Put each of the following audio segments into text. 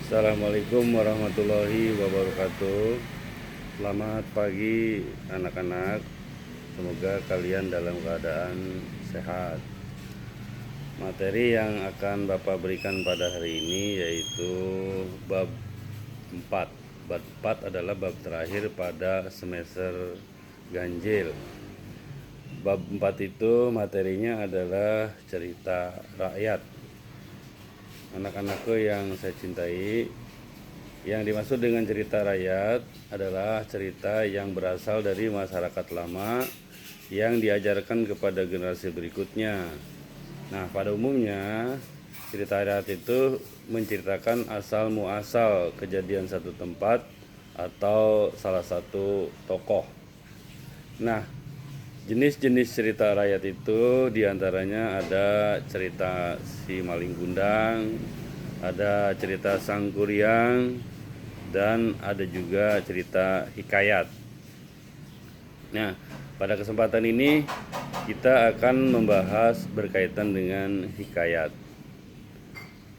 Assalamualaikum warahmatullahi wabarakatuh. Selamat pagi anak-anak. Semoga kalian dalam keadaan sehat. Materi yang akan Bapak berikan pada hari ini yaitu bab 4. Bab 4 adalah bab terakhir pada semester ganjil. Bab 4 itu materinya adalah cerita rakyat. Anak-anakku yang saya cintai, yang dimaksud dengan cerita rakyat adalah cerita yang berasal dari masyarakat lama yang diajarkan kepada generasi berikutnya. Nah, pada umumnya cerita rakyat itu menceritakan asal muasal kejadian satu tempat atau salah satu tokoh. Nah, jenis-jenis cerita rakyat itu diantaranya ada cerita si maling gundang, ada cerita sang kuryang, dan ada juga cerita hikayat. Nah, pada kesempatan ini kita akan membahas berkaitan dengan hikayat.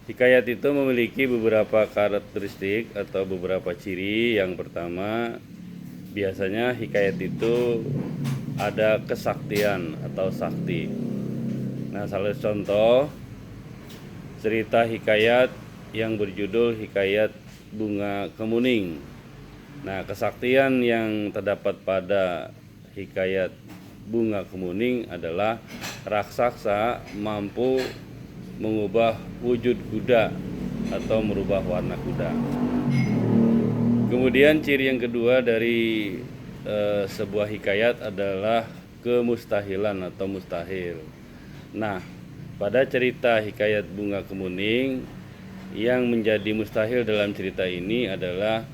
Hikayat itu memiliki beberapa karakteristik atau beberapa ciri. Yang pertama, biasanya hikayat itu ada kesaktian atau sakti. Nah, salah contoh cerita hikayat yang berjudul Hikayat Bunga Kemuning. Nah, kesaktian yang terdapat pada Hikayat Bunga Kemuning adalah raksasa mampu mengubah wujud kuda atau merubah warna kuda. Kemudian ciri yang kedua dari sebuah hikayat adalah kemustahilan atau mustahil. Nah, pada cerita Hikayat Bunga Kemuning, yang menjadi mustahil dalam cerita ini adalah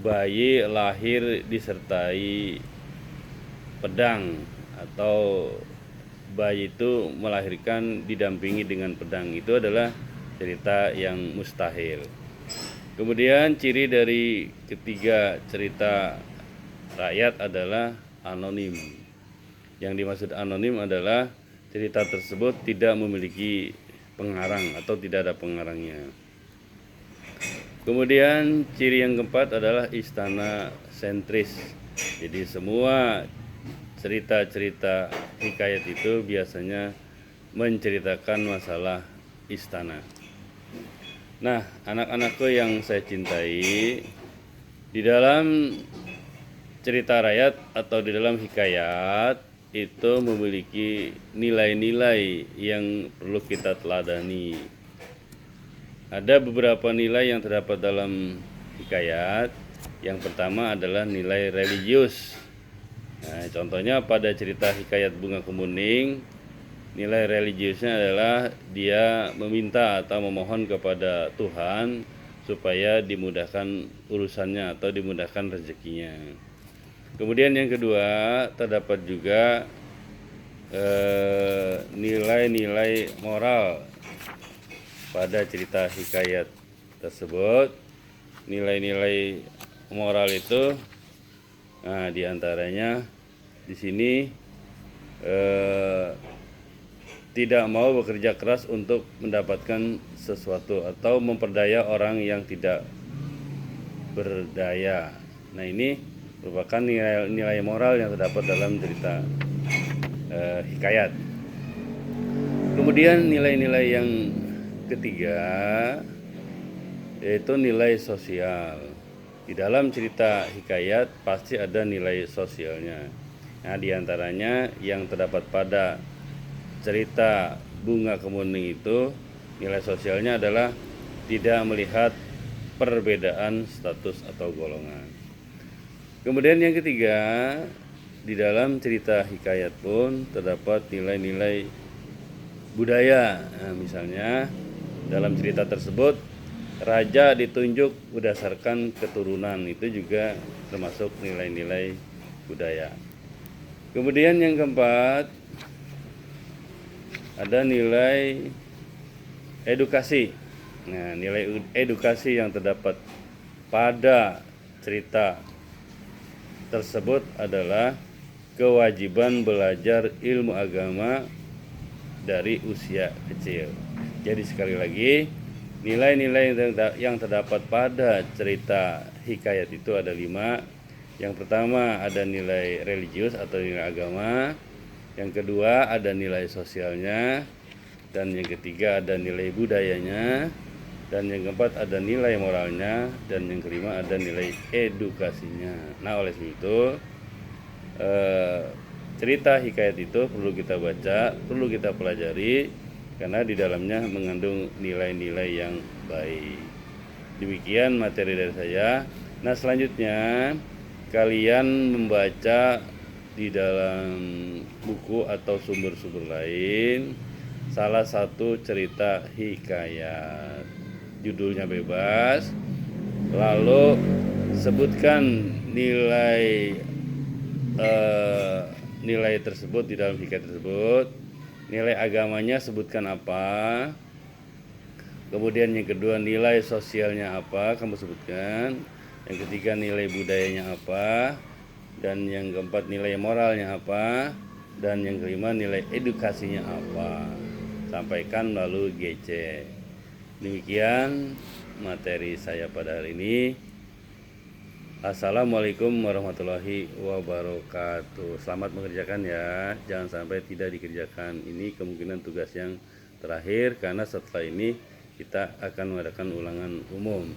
bayi lahir disertai pedang, atau bayi itu melahirkan didampingi dengan pedang. Itu adalah cerita yang mustahil. Kemudian ciri dari ketiga cerita rakyat adalah anonim. Yang dimaksud anonim adalah cerita tersebut tidak memiliki pengarang atau tidak ada pengarangnya. Kemudian ciri yang keempat adalah istana sentris. Jadi semua cerita-cerita hikayat itu biasanya menceritakan masalah istana. Nah, anak-anakku yang saya cintai, di dalam cerita rakyat atau di dalam hikayat itu memiliki nilai-nilai yang perlu kita teladani. Ada beberapa nilai yang terdapat dalam hikayat. Yang pertama adalah nilai religius. Nah, contohnya pada cerita Hikayat Bunga Kemuning, nilai religiusnya adalah dia meminta atau memohon kepada Tuhan supaya dimudahkan urusannya atau dimudahkan rezekinya. Kemudian yang kedua, terdapat juga nilai-nilai moral pada cerita hikayat tersebut. Nilai-nilai moral itu, nah, diantaranya di sini tidak mau bekerja keras untuk mendapatkan sesuatu atau memperdaya orang yang tidak berdaya. Nah, ini merupakan nilai moral yang terdapat dalam cerita hikayat. Kemudian nilai-nilai yang ketiga yaitu nilai sosial. Di dalam cerita hikayat pasti ada nilai sosialnya. Nah, diantaranya yang terdapat pada cerita Bunga Kemuning itu, nilai sosialnya adalah tidak melihat perbedaan status atau golongan. Kemudian yang ketiga, di dalam cerita hikayat pun terdapat nilai-nilai budaya. Nah, misalnya dalam cerita tersebut raja ditunjuk berdasarkan keturunan, itu juga termasuk nilai-nilai budaya. Kemudian yang keempat, ada nilai edukasi. Nah, nilai edukasi yang terdapat pada cerita tersebut adalah kewajiban belajar ilmu agama dari usia kecil. Jadi sekali lagi, Nilai-nilai yang terdapat pada cerita hikayat itu ada 5. Yang pertama ada nilai religius atau nilai agama. Yang kedua ada nilai sosialnya. Dan yang ketiga ada nilai budayanya. Dan yang keempat ada nilai moralnya. Dan yang kelima ada nilai edukasinya. Nah, oleh sebab itu cerita hikayat itu perlu kita baca, perlu kita pelajari, karena di dalamnya mengandung nilai-nilai yang baik. Demikian materi dari saya. Nah, selanjutnya kalian membaca di dalam buku atau sumber-sumber lain salah satu cerita hikayat, judulnya bebas, lalu sebutkan nilai nilai tersebut di dalam hikayat tersebut. Nilai agamanya sebutkan apa. Kemudian yang kedua nilai sosialnya apa, kamu sebutkan. Yang ketiga nilai budayanya apa. Dan yang keempat nilai moralnya apa. Dan yang kelima nilai edukasinya apa. Sampaikan melalui GC. Demikian materi saya pada hari ini. Assalamualaikum warahmatullahi wabarakatuh. Selamat mengerjakan ya. Jangan sampai tidak dikerjakan. Ini kemungkinan tugas yang terakhir, karena setelah ini kita akan mengadakan ulangan umum.